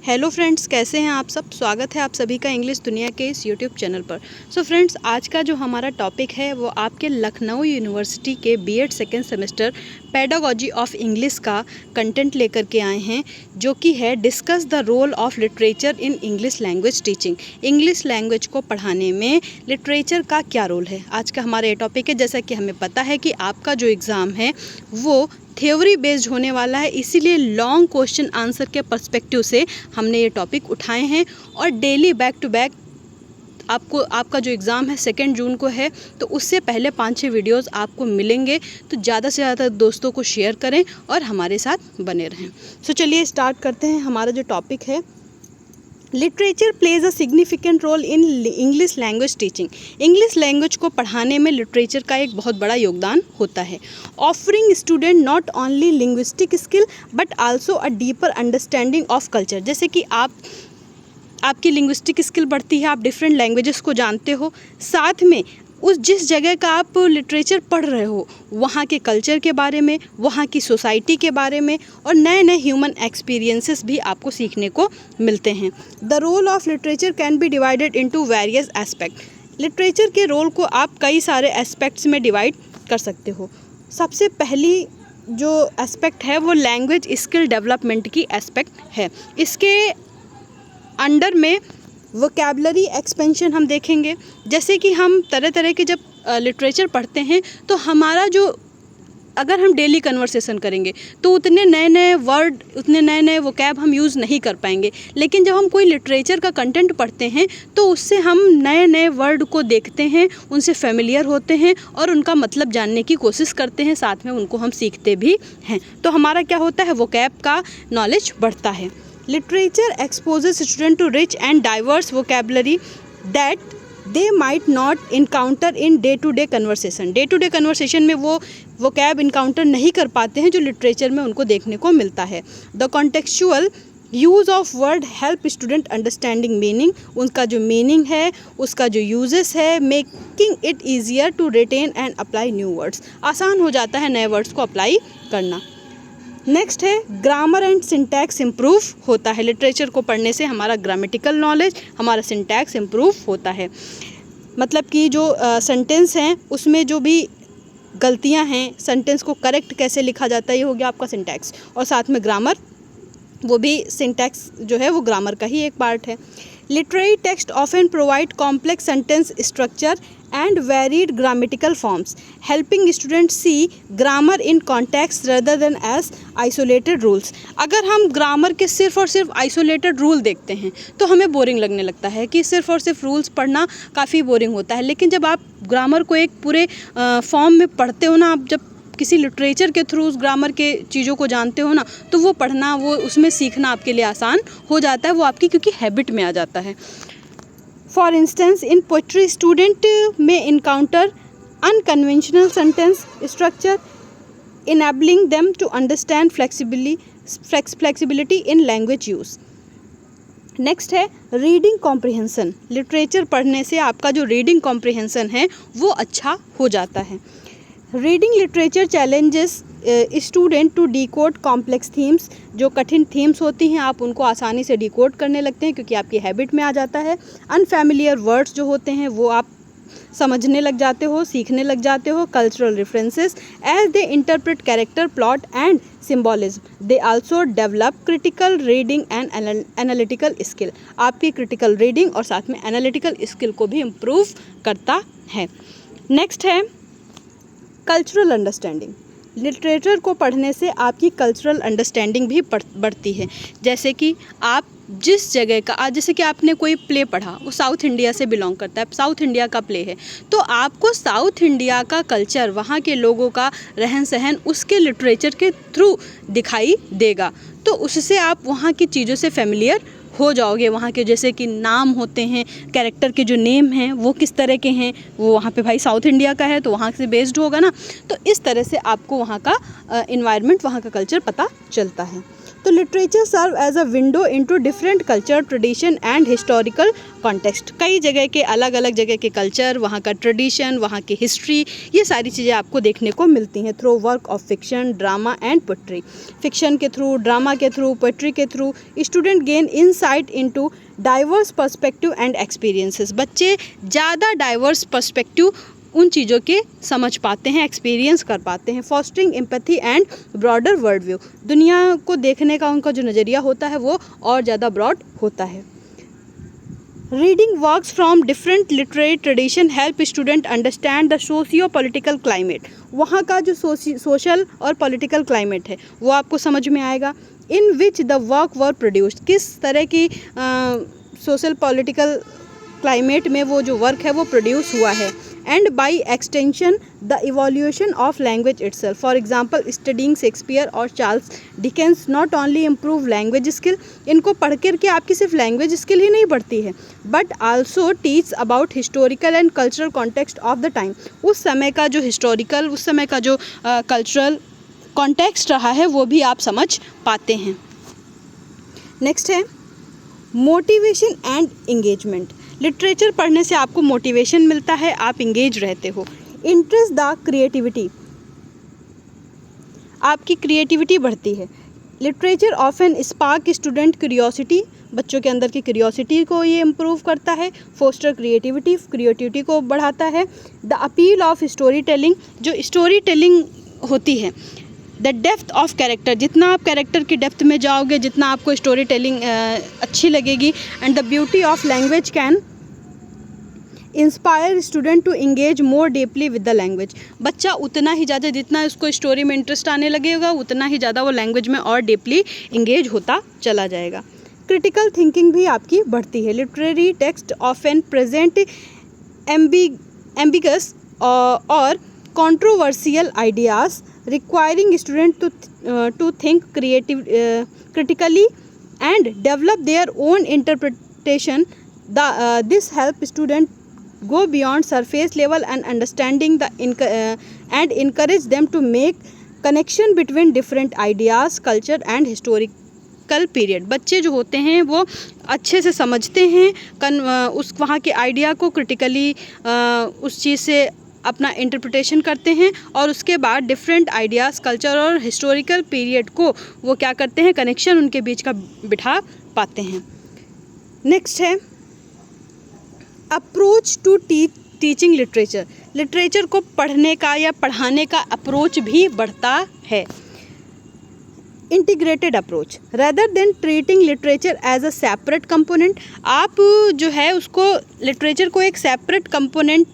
Hello friends, कैसे हैं आप सब। स्वागत है आप सभी का इंग्लिश दुनिया के इस यूट्यूब चैनल पर। सो फ्रेंड्स, आज का जो हमारा टॉपिक है वो आपके लखनऊ यूनिवर्सिटी के BEd second semester pedagogy of English का कंटेंट लेकर के आए हैं, जो कि है discuss the role of literature in English language teaching. English language को पढ़ाने में लिटरेचर का क्या रोल है, आज का हमारा ये टॉपिक है। जैसा कि हमें पता है कि आपका जो एग्ज़ाम है वो थ्योरी बेस्ड होने वाला है, इसीलिए लॉन्ग क्वेश्चन आंसर के पर्सपेक्टिव से हमने ये टॉपिक उठाए हैं। और डेली बैक टू बैक आपका जो एग्ज़ाम है 2 जून को है, तो उससे पहले 5-6 वीडियोस आपको मिलेंगे। तो ज़्यादा से ज़्यादा दोस्तों को शेयर करें और हमारे साथ बने रहें। सो चलिए स्टार्ट करते हैं। हमारा जो टॉपिक है, literature plays a significant role in English language teaching. English language को पढ़ाने में लिटरेचर का एक बहुत बड़ा योगदान होता है। Offering student not only linguistic skill but also a deeper understanding of culture. जैसे कि आपकी लिंग्विस्टिक स्किल बढ़ती है, आप डिफरेंट लैंग्वेजेस को जानते हो, साथ में उस जिस जगह का आप लिटरेचर पढ़ रहे हो वहाँ के कल्चर के बारे में, वहाँ की सोसाइटी के बारे में, और नए नए ह्यूमन एक्सपीरियंसेस भी आपको सीखने को मिलते हैं। The role of literature can be divided into various aspect. Literature के रोल को आप कई सारे एस्पेक्ट्स में डिवाइड कर सकते हो। सबसे पहली जो एस्पेक्ट है वो लैंग्वेज स्किल डेवलपमेंट की एस्पेक्ट है। इसके अंडर में वोकैबुलरी एक्सपेंशन हम देखेंगे। जैसे कि हम तरह तरह के जब लिटरेचर पढ़ते हैं तो हमारा जो, अगर हम डेली कन्वर्सेशन करेंगे तो उतने नए नए वर्ड, उतने नए नए वोकैब हम यूज़ नहीं कर पाएंगे। लेकिन जब हम कोई लिटरेचर का कंटेंट पढ़ते हैं तो उससे हम नए नए वर्ड को देखते हैं, उनसे फेमिलियर होते हैं और उनका मतलब जानने की कोशिश करते हैं, साथ में उनको हम सीखते भी हैं। तो हमारा क्या होता है, वोकैब का नॉलेज बढ़ता है। Literature exposes students to rich and diverse vocabulary that they might not encounter in day-to-day conversation. Day-to-day conversation में वो vocab encounter नहीं कर पाते हैं जो लिटरेचर में उनको देखने को मिलता है। The contextual use of word help student understanding meaning. उनका जो meaning है, उसका जो uses है, making it easier to retain and apply new words. आसान हो जाता है नए words को अप्लाई करना। नेक्स्ट है ग्रामर एंड सिंटैक्स इम्प्रूव होता है। लिटरेचर को पढ़ने से हमारा ग्रामेटिकल नॉलेज, हमारा सिंटैक्स इम्प्रूव होता है। मतलब कि जो सेंटेंस हैं उसमें जो भी गलतियां हैं, सेंटेंस को करेक्ट कैसे लिखा जाता है, ये हो गया आपका सिंटैक्स। और साथ में ग्रामर, वो भी सिंटैक्स जो है वो ग्रामर का ही एक पार्ट है। Literary text often provide complex sentence structure and varied grammatical forms, helping students see grammar in context rather than as isolated rules. अगर हम ग्रामर के सिर्फ और सिर्फ आइसोलेटेड रूल देखते हैं तो हमें बोरिंग लगने लगता है कि सिर्फ और सिर्फ रूल्स पढ़ना काफ़ी बोरिंग होता है। लेकिन जब आप ग्रामर को एक पूरे फॉर्म में पढ़ते हो ना, आप जब किसी लिटरेचर के थ्रू उस ग्रामर के चीज़ों को जानते हो ना, तो वो पढ़ना, वो उसमें सीखना आपके लिए आसान हो जाता है, वो आपकी क्योंकि हैबिट में आ जाता है। For instance, in poetry, student may encounter unconventional sentence structure, enabling them to understand flexibility in language use. Next है रीडिंग कॉम्प्रिहेंसन। लिटरेचर पढ़ने से आपका जो रीडिंग कॉम्प्रिहेंसन है वो अच्छा हो जाता है। Reading literature challenges student to decode complex themes. जो कठिन थीम्स होती हैं आप उनको आसानी से डिकोड करने लगते हैं क्योंकि आपकी हैबिट में आ जाता है। अनफैमिलियर वर्ड्स जो होते हैं वो आप समझने लग जाते हो, सीखने लग जाते हो। Cultural references as they interpret character, plot and symbolism. They also develop critical reading and analytical skill. आपकी क्रिटिकल रीडिंग और साथ में एनालिटिकल स्किल को भी इम्प्रूव करता है। नेक्स्ट है कल्चरल अंडरस्टैंडिंग। लिटरेचर को पढ़ने से आपकी कल्चरल अंडरस्टैंडिंग भी बढ़ती है। जैसे कि आप जिस जगह का, जैसे कि आपने कोई प्ले पढ़ा, वो साउथ इंडिया से बिलोंग करता है, साउथ इंडिया का प्ले है, तो आपको साउथ इंडिया का कल्चर, वहाँ के लोगों का रहन सहन उसके लिटरेचर के थ्रू दिखाई देगा। तो उससे आप वहाँ की चीज़ों से फेमिलियर हो जाओगे। वहाँ के जैसे कि नाम होते हैं, कैरेक्टर के जो नेम हैं वो किस तरह के हैं, वो वहाँ पे भाई साउथ इंडिया का है तो वहाँ से बेस्ड होगा ना। तो इस तरह से आपको वहाँ का इन्वायरमेंट, वहाँ का कल्चर पता चलता है। तो literature serve as a window into different culture, tradition and historical context. कई जगह के अलग अलग जगह के कल्चर, वहाँ का ट्रेडिशन, वहाँ की हिस्ट्री, ये सारी चीज़ें आपको देखने को मिलती हैं through work of fiction, drama and poetry. Fiction के थ्रू, ड्रामा के थ्रू, पोएट्री के through student gain insight into diverse perspective and experiences. बच्चे ज़्यादा डाइवर्स पर्सपेक्टिव उन चीज़ों के समझ पाते हैं, एक्सपीरियंस कर पाते हैं। Fostering empathy and broader world view, दुनिया को देखने का उनका जो नज़रिया होता है वो और ज़्यादा ब्रॉड होता है। Reading works from different literary tradition help student understand the socio political climate. वहाँ का जो सोशल और पॉलिटिकल क्लाइमेट है वो आपको समझ में आएगा। In which the work were produced, किस तरह की सोशल पॉलिटिकल क्लाइमेट में वो जो वर्क है वो प्रोड्यूस हुआ है। And by extension the evolution of language itself. For example studying Shakespeare और Charles Dickens not only improve language skill, इनको पढ़ कर के आपकी सिर्फ लैंग्वेज स्किल ही नहीं बढ़ती है, but also teach about historical and cultural context of the time. उस समय का जो हिस्टोरिकल, उस समय का जो कल्चरल कॉन्टेक्स्ट रहा है वो भी आप समझ पाते हैं। नेक्स्ट है मोटिवेशन एंड इंगेजमेंट। लिटरेचर पढ़ने से आपको मोटिवेशन मिलता है, आप इंगेज रहते हो। इंटरेस्ट द क्रिएटिविटी, आपकी क्रिएटिविटी बढ़ती है। Literature often spark student curiosity, बच्चों के अंदर की क्यूरियोसिटी को ये इम्प्रूव करता है। फोस्टर क्रिएटिविटी को बढ़ाता है। The appeal of story telling, जो स्टोरी टेलिंग होती है, द डेप्थ ऑफ कैरेक्टर, जितना आप कैरेक्टर की डेप्थ में जाओगे, जितना आपको स्टोरी टेलिंग अच्छी लगेगी। And the beauty of language can inspire student to engage more deeply with the language. बच्चा उतना ही ज़्यादा, जितना उसको स्टोरी में इंटरेस्ट आने लगेगा, उतना ही ज़्यादा वो लैंग्वेज में और डीपली इंगेज होता चला जाएगा। क्रिटिकल थिंकिंग भी आपकी बढ़ती है। Literary text often present ambiguous और controversial ideas requiring students to think critically and develop their own interpretation. This helps students go beyond surface level and understanding and encourage them to make connection between different ideas, culture and historical period. बच्चे जो होते हैं वो अच्छे से समझते हैं उस वहाँ के आइडिया को, क्रिटिकली उस चीज़ से अपना इंटरप्रिटेशन करते हैं और उसके बाद डिफरेंट आइडियाज़, कल्चर और हिस्टोरिकल पीरियड को वो क्या करते हैं, कनेक्शन उनके बीच का बिठा पाते हैं। नेक्स्ट है approach to teaching literature. Literature को पढ़ने का या पढ़ाने का अप्रोच भी बढ़ता है। Integrated approach, rather than treating literature as a separate component, आप जो है उसको लिटरेचर को एक सेपरेट कंपोनेंट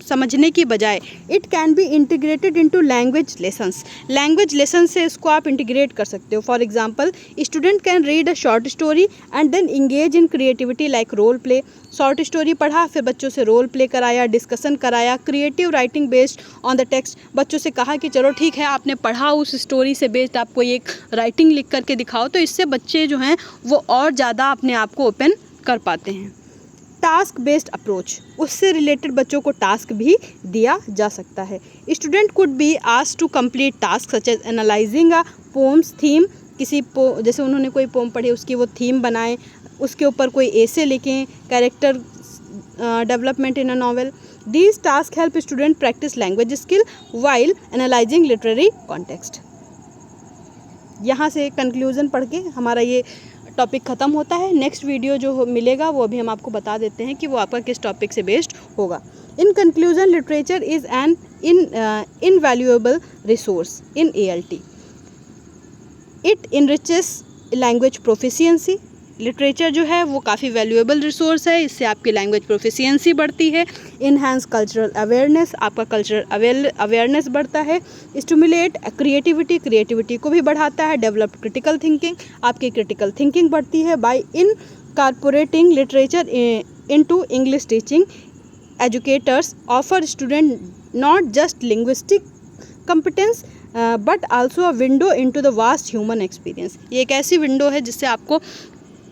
समझने की बजाय it can be integrated into language lessons. Language lesson से इसको आप इंटीग्रेट कर सकते हो। For example student can read a short story and then engage in creativity like role play. Short story पढ़ा, फिर बच्चों से रोल प्ले कराया, डिस्कशन कराया। Creative writing based on the text, बच्चों से कहा कि चलो ठीक है आपने पढ़ा, उस स्टोरी से बेस्ड आप कोई एक राइटिंग लिख करके दिखाओ, तो इससे बच्चे जो हैं वो और ज़्यादा अपने आप को ओपन कर पाते हैं। टास्क बेस्ड अप्रोच, उससे रिलेटेड बच्चों को टास्क भी दिया जा सकता है। Student could be asked to complete task such as analysing a poem's theme, जैसे उन्होंने कोई पोम पढ़ी उसकी वो थीम बनाएं, उसके ऊपर कोई एसे लिखें, character development in a novel. These task help student practice language skill while analysing literary context. यहाँ से कंक्लूजन पढ़ के हमारा ये टॉपिक ख़त्म होता है। नेक्स्ट वीडियो जो मिलेगा वो अभी हम आपको बता देते हैं कि वो आपका किस टॉपिक से बेस्ड होगा। In conclusion, literature is an invaluable resource in ALT. It enriches language proficiency. Literature जो है वो काफ़ी वैल्यूएबल रिसोर्स है, इससे आपकी लैंग्वेज प्रोफिशिएंसी बढ़ती है। इन्हांस कल्चरल अवेयरनेस, आपका कल्चरल अवेयरनेस बढ़ता है। स्टिमुलेट क्रिएटिविटी को भी बढ़ाता है। डेवलप क्रिटिकल थिंकिंग, आपकी क्रिटिकल थिंकिंग बढ़ती है। Bye incorporating literature into English teaching, educators offer student not just linguistic competence but also a window into the vast human experience. ये एक ऐसी विंडो है जिससे आपको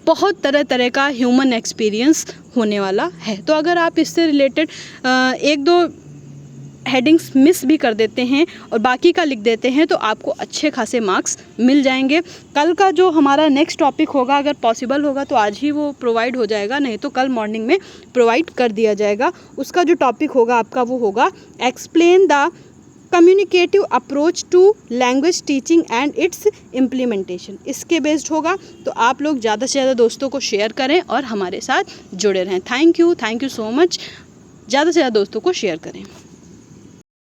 बहुत तरह तरह का ह्यूमन एक्सपीरियंस होने वाला है। तो अगर आप इससे रिलेटेड एक दो हेडिंग्स मिस भी कर देते हैं और बाकी का लिख देते हैं तो आपको अच्छे खासे मार्क्स मिल जाएंगे। कल का जो हमारा नेक्स्ट टॉपिक होगा, अगर पॉसिबल होगा तो आज ही वो प्रोवाइड हो जाएगा, नहीं तो कल मॉर्निंग में प्रोवाइड कर दिया जाएगा। उसका जो टॉपिक होगा आपका वो होगा explain the communicative approach to language teaching and its implementation. इसके बेस्ड होगा, तो आप लोग ज़्यादा से ज़्यादा दोस्तों को शेयर करें और हमारे साथ जुड़े रहें। Thank you so much. ज़्यादा से ज़्यादा दोस्तों को शेयर करें।